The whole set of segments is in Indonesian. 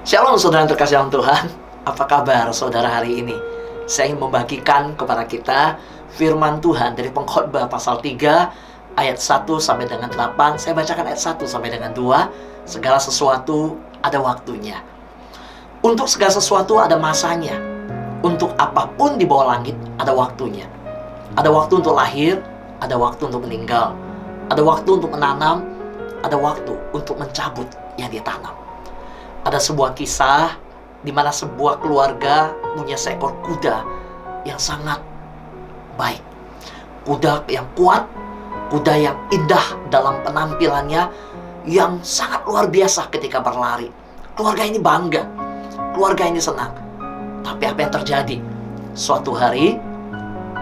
Shalom saudara yang terkasih dalam Tuhan. Apa kabar saudara hari ini? Saya ingin membagikan kepada kita firman Tuhan dari Pengkhotbah pasal 3 ayat 1 sampai dengan 8. Saya bacakan ayat 1 sampai dengan 2. Segala sesuatu ada waktunya. Untuk segala sesuatu ada masanya. Untuk apapun di bawah langit ada waktunya. Ada waktu untuk lahir, ada waktu untuk meninggal, ada waktu untuk menanam, ada waktu untuk mencabut yang ditanam. Ada sebuah kisah di mana sebuah keluarga punya seekor kuda yang sangat baik. Kuda yang kuat, kuda yang indah dalam penampilannya, yang sangat luar biasa ketika berlari. Keluarga ini bangga, keluarga ini senang. Tapi apa yang terjadi? Suatu hari,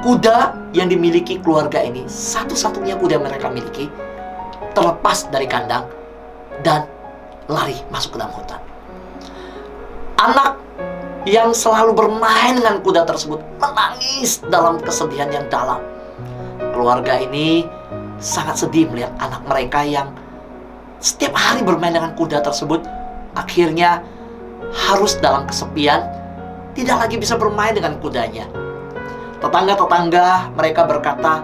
kuda yang dimiliki keluarga ini, satu-satunya kuda yang mereka miliki, terlepas dari kandang dan lari masuk ke dalam hutan. Anak yang selalu bermain dengan kuda tersebut menangis dalam kesedihan yang dalam. Keluarga ini sangat sedih melihat anak mereka yang setiap hari bermain dengan kuda tersebut akhirnya harus dalam kesepian, tidak lagi bisa bermain dengan kudanya. Tetangga-tetangga mereka berkata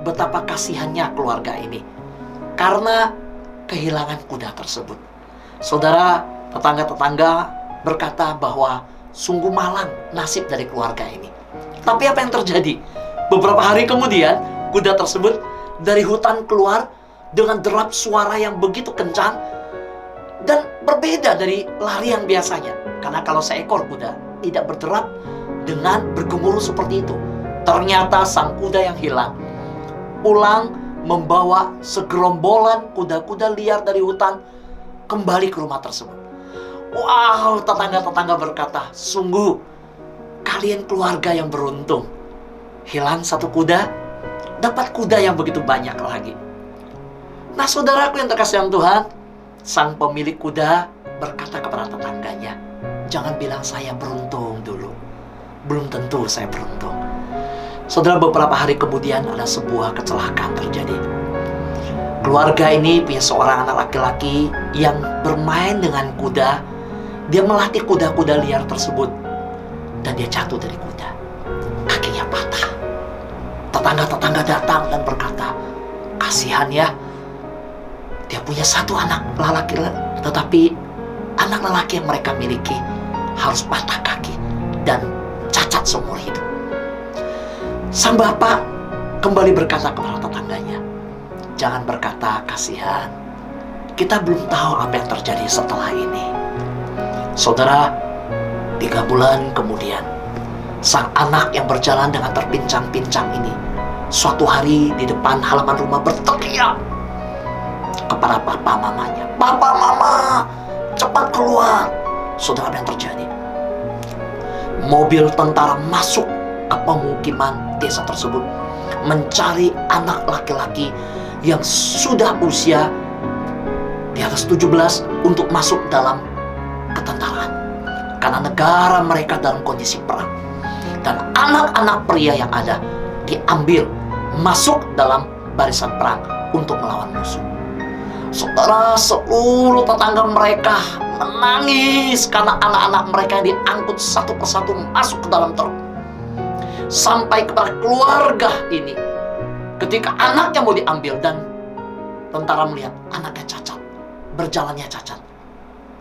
betapa kasihannya keluarga ini karena kehilangan kuda tersebut. Saudara, tetangga-tetangga berkata bahwa sungguh malang nasib dari keluarga ini. Tapi apa yang terjadi? Beberapa hari kemudian, kuda tersebut dari hutan keluar dengan derap suara yang begitu kencang dan berbeda dari lari yang biasanya. Karena kalau seekor kuda tidak berderap dengan bergemuruh seperti itu. Ternyata sang kuda yang hilang pulang membawa segerombolan kuda-kuda liar dari hutan kembali ke rumah tersebut. Wow, tetangga-tetangga berkata, sungguh kalian keluarga yang beruntung. Hilang satu kuda, dapat kuda yang begitu banyak lagi. Nah, saudaraku yang terkasih dalam Tuhan, sang pemilik kuda berkata kepada tetangganya, jangan bilang saya beruntung dulu. Belum tentu saya beruntung. Saudara, beberapa hari kemudian ada sebuah kecelakaan terjadi. Keluarga ini punya seorang anak laki-laki yang bermain dengan kuda. Dia melatih kuda-kuda liar tersebut dan dia jatuh dari kuda. Kakinya patah. Tetangga-tetangga datang dan berkata, kasihan ya, dia punya satu anak lelaki, tetapi anak lelaki yang mereka miliki harus patah kaki dan cacat seumur hidup. Sang bapak kembali berkata kepada tetangganya, jangan berkata kasihan, kita belum tahu apa yang terjadi setelah ini. Saudara, 3 bulan kemudian, sang anak yang berjalan dengan terpincang-pincang ini suatu hari di depan halaman rumah berteriak kepada papa mamanya, papa mama, cepat keluar. Saudara, apa yang terjadi? Mobil tentara masuk ke pemukiman desa tersebut mencari anak laki-laki yang sudah usia di atas 17 untuk masuk dalam ketentaraan, karena negara mereka dalam kondisi perang, dan anak-anak pria yang ada diambil masuk dalam barisan perang untuk melawan musuh. Saudara, seluruh tetangga mereka menangis karena anak-anak mereka diangkut satu persatu masuk ke dalam truk. Sampai kepada keluarga ini, ketika anaknya mau diambil dan tentara melihat anaknya cacat, berjalannya cacat,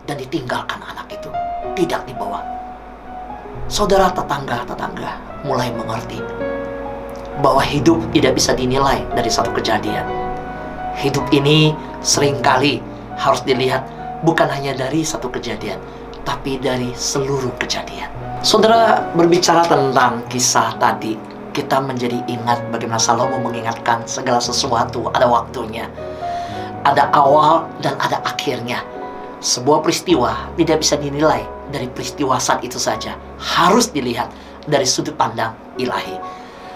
dan ditinggalkan anak itu, tidak dibawa. Saudara, tetangga-tetangga mulai mengerti bahwa hidup tidak bisa dinilai dari satu kejadian. Hidup ini seringkali harus dilihat bukan hanya dari satu kejadian, tapi dari seluruh kejadian. Saudara, berbicara tentang kisah tadi, kita menjadi ingat bagaimana Salomo mengingatkan segala sesuatu ada waktunya. Ada awal dan ada akhirnya. Sebuah peristiwa tidak bisa dinilai dari peristiwa saat itu saja. Harus dilihat dari sudut pandang ilahi.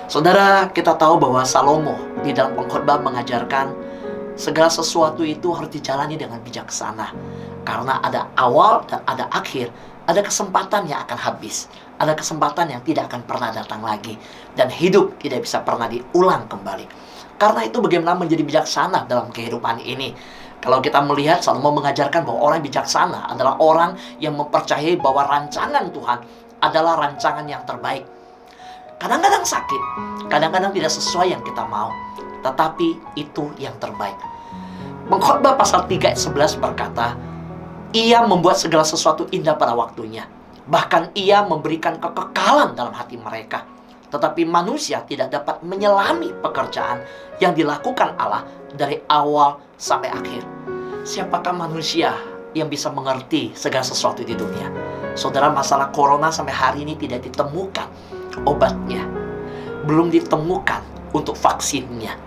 Saudara, kita tahu bahwa Salomo di dalam Pengkhotbah mengajarkan segala sesuatu itu harus dijalani dengan bijaksana. Karena ada awal dan ada akhir. Ada kesempatan yang akan habis. Ada kesempatan yang tidak akan pernah datang lagi. Dan hidup tidak bisa pernah diulang kembali. Karena itu bagaimana menjadi bijaksana dalam kehidupan ini. Kalau kita melihat, Salomo mengajarkan bahwa orang bijaksana adalah orang yang mempercayai bahwa rancangan Tuhan adalah rancangan yang terbaik. Kadang-kadang sakit, kadang-kadang tidak sesuai yang kita mau, tetapi itu yang terbaik. Pengkhotbah pasal 3 ayat 11 berkata, ia membuat segala sesuatu indah pada waktunya. Bahkan ia memberikan kekekalan dalam hati mereka. Tetapi manusia tidak dapat menyelami pekerjaan yang dilakukan Allah dari awal sampai akhir. Siapakah manusia yang bisa mengerti segala sesuatu di dunia? Saudara, masalah corona sampai hari ini tidak ditemukan obatnya. Belum ditemukan untuk vaksinnya.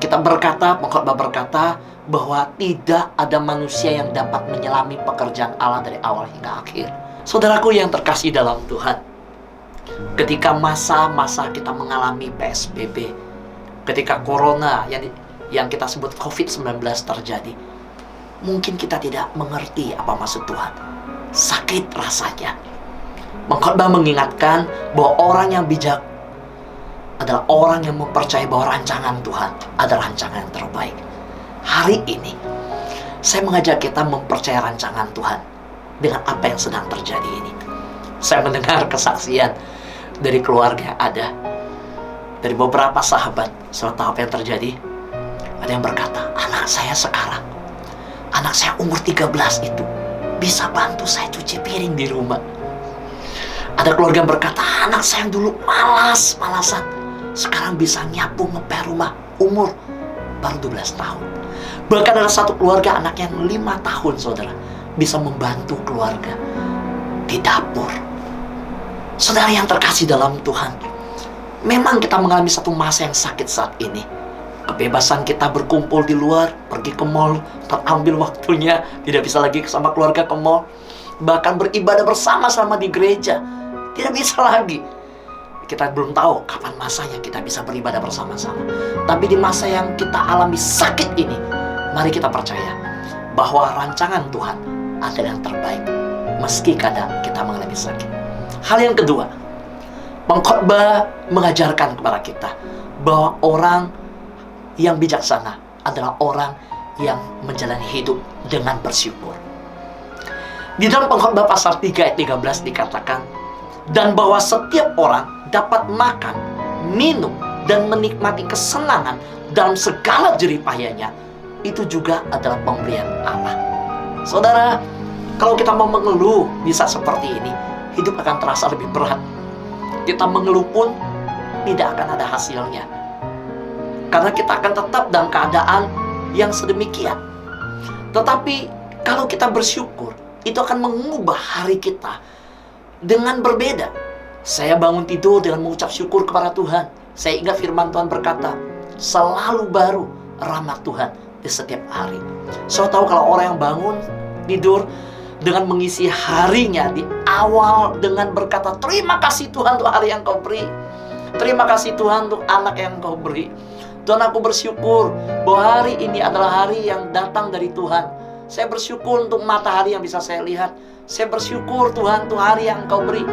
Kita berkata, pengkhotbah berkata, bahwa tidak ada manusia yang dapat menyelami pekerjaan Allah dari awal hingga akhir. Saudaraku yang terkasih dalam Tuhan, ketika masa-masa kita mengalami PSBB, ketika corona yang kita sebut COVID-19 terjadi, mungkin kita tidak mengerti apa maksud Tuhan. Sakit rasanya. Pengkhotbah mengingatkan bahwa orang yang bijak adalah orang yang mempercayai bahwa rancangan Tuhan adalah rancangan yang terbaik. Hari ini, saya mengajak kita mempercayai rancangan Tuhan dengan apa yang sedang terjadi ini. Saya mendengar kesaksian dari keluarga yang ada, dari beberapa sahabat. Saudara tahu apa yang terjadi? Ada yang berkata, anak saya sekarang, anak saya umur 13 itu, bisa bantu saya cuci piring di rumah. Ada keluarga yang berkata, anak saya yang dulu malas-malasan, sekarang bisa nyapu ngepel rumah, umur baru 12 tahun. Bahkan ada satu keluarga anak yang 5 tahun, saudara, bisa membantu keluarga di dapur. Saudara yang terkasih dalam Tuhan, memang kita mengalami satu masa yang sakit saat ini. Kebebasan kita berkumpul di luar, pergi ke mall, terambil waktunya, tidak bisa lagi sama keluarga ke mall. Bahkan beribadah bersama-sama di gereja, tidak bisa lagi. Kita belum tahu kapan masanya kita bisa beribadah bersama-sama. Tapi di masa yang kita alami sakit ini, mari kita percaya bahwa rancangan Tuhan adalah yang terbaik, meski kadang kita mengalami sakit. Hal yang kedua, pengkhotbah mengajarkan kepada kita bahwa orang yang bijaksana adalah orang yang menjalani hidup dengan bersyukur. Di dalam pengkhotbah pasal 3 ayat 13 dikatakan, dan bahwa setiap orang dapat makan, minum, dan menikmati kesenangan dalam segala jerih payahnya, itu juga adalah pemberian Allah. Saudara, kalau kita mau mengeluh bisa seperti ini, hidup akan terasa lebih berat. Kita mengeluh pun tidak akan ada hasilnya, karena kita akan tetap dalam keadaan yang sedemikian. Tetapi kalau kita bersyukur, itu akan mengubah hari kita dengan berbeda. Saya bangun tidur dengan mengucap syukur kepada Tuhan. Saya ingat firman Tuhan berkata, selalu baru rahmat Tuhan di setiap hari. Saya tahu kalau orang yang bangun tidur dengan mengisi harinya di awal dengan berkata, terima kasih Tuhan untuk hari yang kau beri. Terima kasih Tuhan untuk anak yang kau beri. Tuhan, aku bersyukur bahwa hari ini adalah hari yang datang dari Tuhan. Saya bersyukur untuk matahari yang bisa saya lihat. Saya bersyukur Tuhan untuk hari yang Engkau beri.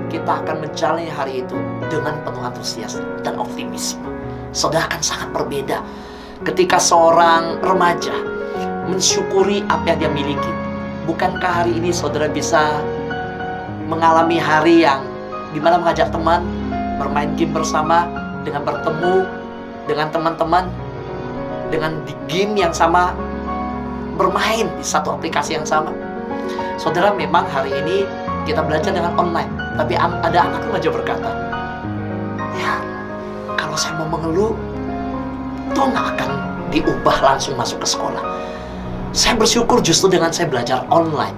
Kita akan menjalani hari itu dengan penuh antusias dan optimisme. Saudara, akan sangat berbeda ketika seorang remaja mensyukuri apa yang dia miliki. Bukankah hari ini saudara bisa mengalami hari yang dimana mengajak teman, bermain game bersama, dengan bertemu dengan teman-teman, dengan di game yang sama, bermain di satu aplikasi yang sama. Saudara, memang hari ini kita belajar dengan online, tapi ada anak remaja berkata, ya, kalau saya mau mengeluh, itu nggak akan diubah langsung masuk ke sekolah. Saya bersyukur justru dengan saya belajar online,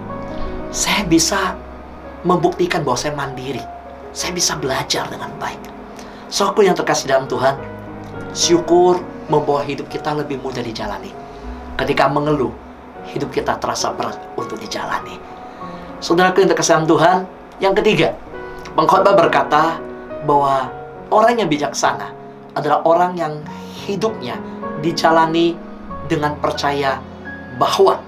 saya bisa membuktikan bahwa saya mandiri. Saya bisa belajar dengan baik. Saudaraku yang terkasih dalam Tuhan, syukur membawa hidup kita lebih mudah dijalani. Ketika mengeluh, hidup kita terasa berat untuk dijalani. Saudaraku yang terkasih dalam Tuhan, yang ketiga, pengkhotbah berkata bahwa orang yang bijaksana adalah orang yang hidupnya dijalani dengan percaya bahwa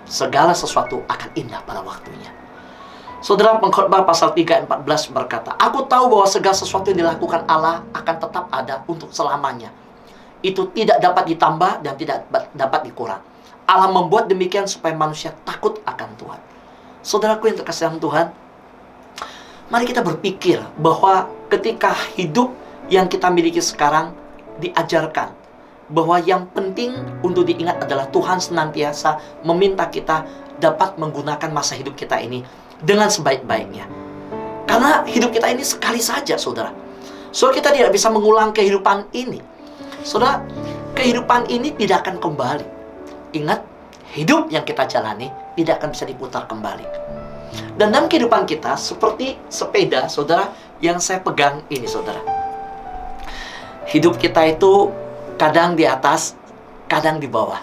segala sesuatu akan indah pada waktunya. Saudara, pengkhotbah pasal 3 ayat 14 berkata, aku tahu bahwa segala sesuatu yang dilakukan Allah akan tetap ada untuk selamanya. Itu tidak dapat ditambah dan tidak dapat dikurang. Allah membuat demikian supaya manusia takut akan Tuhan. Saudaraku yang terkasih dalam Tuhan, mari kita berpikir bahwa ketika hidup yang kita miliki sekarang diajarkan bahwa yang penting untuk diingat adalah Tuhan senantiasa meminta kita dapat menggunakan masa hidup kita ini dengan sebaik-baiknya. Karena hidup kita ini sekali saja, saudara. Kita tidak bisa mengulang kehidupan ini. Saudara, kehidupan ini tidak akan kembali. Ingat, hidup yang kita jalani tidak akan bisa diputar kembali. Dan dalam kehidupan kita, seperti sepeda, saudara, yang saya pegang ini, saudara. Hidup kita itu kadang di atas, kadang di bawah.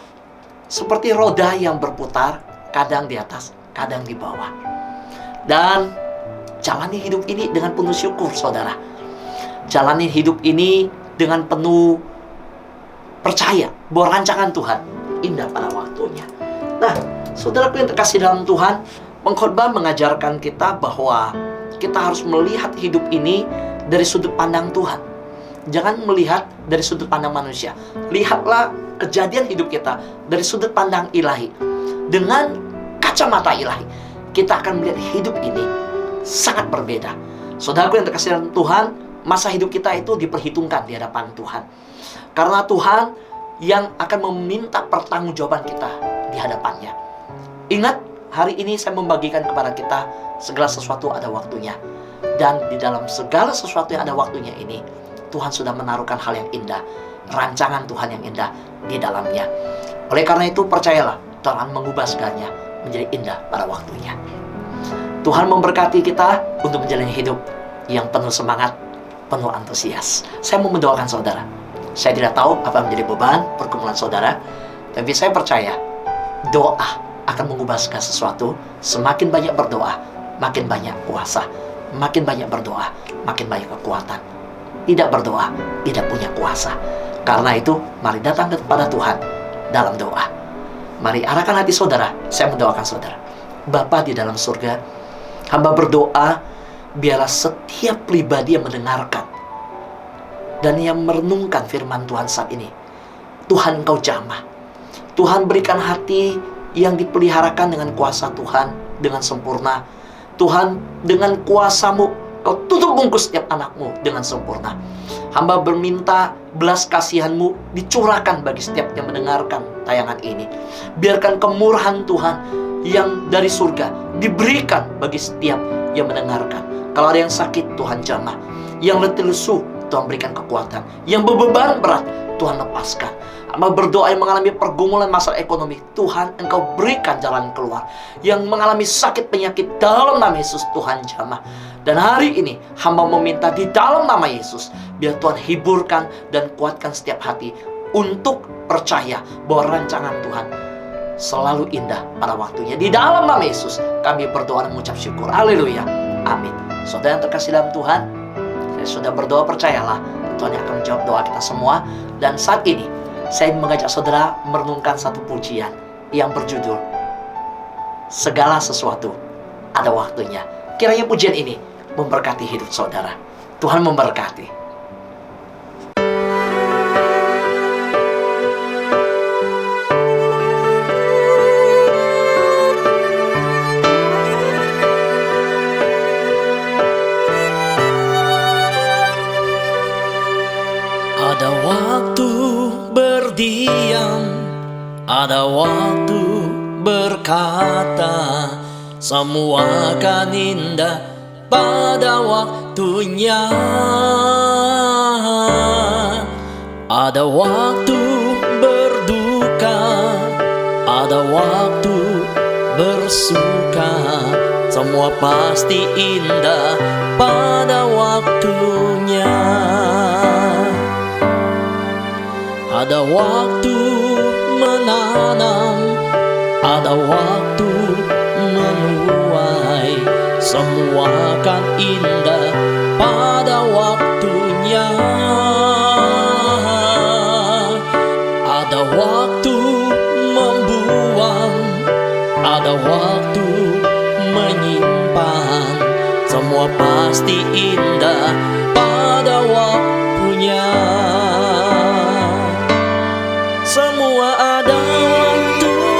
Seperti roda yang berputar, kadang di atas, kadang di bawah. Dan jalani hidup ini dengan penuh syukur, saudara. Jalani hidup ini dengan penuh percaya bahwa rancangan Tuhan indah pada waktunya. Nah, saudaraku yang terkasih dalam Tuhan, pengkhotbah mengajarkan kita bahwa kita harus melihat hidup ini dari sudut pandang Tuhan. Jangan melihat dari sudut pandang manusia. Lihatlah kejadian hidup kita dari sudut pandang ilahi. Dengan kacamata ilahi, kita akan melihat hidup ini sangat berbeda. Saudaraku yang terkasih dalam Tuhan, masa hidup kita itu diperhitungkan di hadapan Tuhan. Karena Tuhan yang akan meminta pertanggungjawaban kita di hadapannya. Ingat, hari ini saya membagikan kepada kita segala sesuatu ada waktunya. Dan di dalam segala sesuatu yang ada waktunya ini, Tuhan sudah menaruhkan hal yang indah, rancangan Tuhan yang indah di dalamnya. Oleh karena itu, percayalah, Tuhan mengubah segalanya menjadi indah pada waktunya. Tuhan memberkati kita untuk menjalani hidup yang penuh semangat, penuh antusias. Saya mau mendoakan saudara. Saya tidak tahu apa menjadi beban pergumulan saudara, tapi saya percaya doa akan mengubah segala sesuatu. Semakin banyak berdoa, makin banyak kuasa. Makin banyak berdoa, makin banyak kekuatan. Tidak berdoa, tidak punya kuasa. Karena itu, mari datang kepada Tuhan dalam doa. Mari arahkan hati saudara. Saya mendoakan saudara. Bapa di dalam surga, hamba berdoa, biarlah setiap pribadi yang mendengarkan dan yang merenungkan firman Tuhan saat ini, Tuhan Engkau jamah. Tuhan berikan hati yang dipeliharakan dengan kuasa Tuhan, dengan sempurna. Tuhan, dengan kuasa-Mu, Kau tutup bungkus setiap anak-Mu dengan sempurna. Hamba berminta belas kasihan-Mu dicurahkan bagi setiap yang mendengarkan tayangan ini. Biarkan kemurahan Tuhan yang dari surga diberikan bagi setiap yang mendengarkan. Kalau ada yang sakit, Tuhan jamah. Yang letih lesu, Tuhan berikan kekuatan. Yang berbeban berat, Tuhan lepaskan. Hamba berdoa yang mengalami pergumulan masalah ekonomi, Tuhan Engkau berikan jalan keluar. Yang mengalami sakit penyakit, dalam nama Yesus Tuhan jamah. Dan hari ini hamba meminta di dalam nama Yesus, biar Tuhan hiburkan dan kuatkan setiap hati untuk percaya bahwa rancangan Tuhan selalu indah pada waktunya. Di dalam nama Yesus kami berdoa dan mengucap syukur. Haleluya. Amin. Saudara yang terkasih dalam Tuhan, saya sudah berdoa, percayalah Tuhan yang akan menjawab doa kita semua. Dan saat ini saya mengajak saudara merenungkan satu pujian yang berjudul Segala Sesuatu Ada Waktunya. Kiranya pujian ini memberkati hidup saudara. Tuhan memberkati. Ada waktu berdiam, ada waktu berkata, semua akan indah pada waktunya. Ada waktu berduka, ada waktu bersuka, semua pasti indah pada waktunya. Ada waktu menanam, ada waktu menuai, semua akan indah pada waktunya. Ada waktu membuang, ada waktu menyimpan, semua pasti indah pada waktunya. Semua ada waktunya.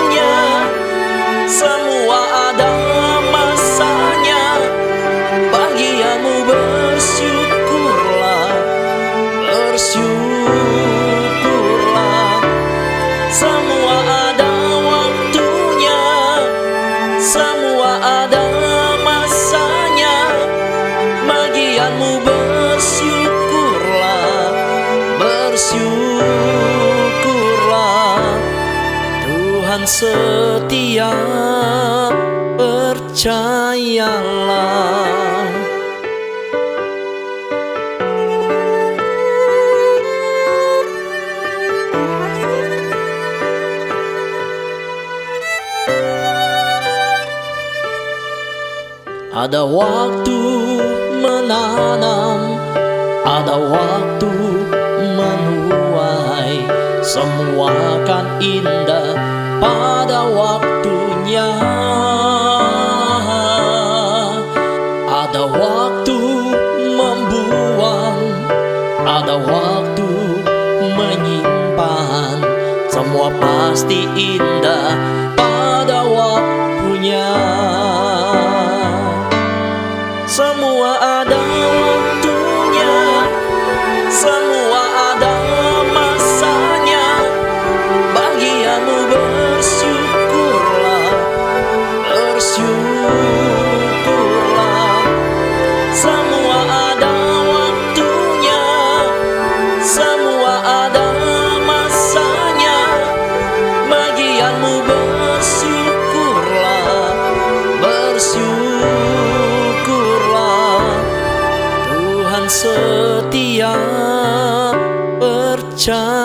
bagianmu bersyukurlah, bersyukurlah. Tuhan setia, percayalah. Ada waktu menanam, ada waktu menuai. Semua kan indah pada waktunya. Ada waktu membuang, ada waktu menyimpan. Semua pasti indah pada waktunya. Semua ada waktunya, semua ada masanya. Bagianmu bersyukurlah, bersyukurlah. Semua ada waktunya, semua ada masanya. Bagianmu bersyukurlah, bersyukurlah. Tuhan setia, percaya.